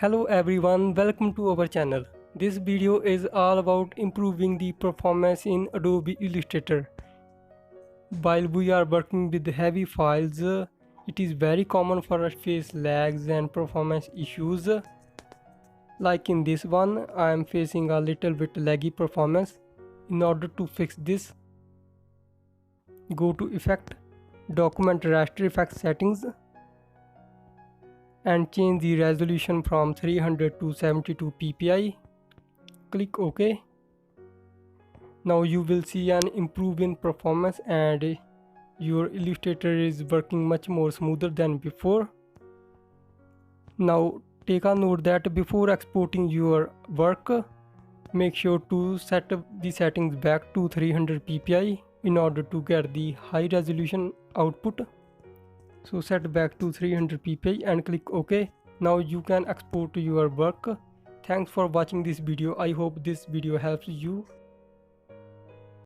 Hello everyone, welcome to our channel. This video is all about improving the performance in Adobe Illustrator. While we are working with heavy files, it is very common for us to face lags and performance issues. Like in this one, I am facing a little bit laggy performance. In order to fix this, go to Effect, Document Raster Effects Settings, and change the resolution from 300 to 72 ppi. Click OK. Now you will see an improvement in performance and your Illustrator is working much more smoother than before. Now take a note that before exporting your work, make sure to set the settings back to 300 ppi in order to get the high resolution output. So set back to 300 ppi and click OK. Now you can export your work. Thanks for watching this video. I hope this video helps you.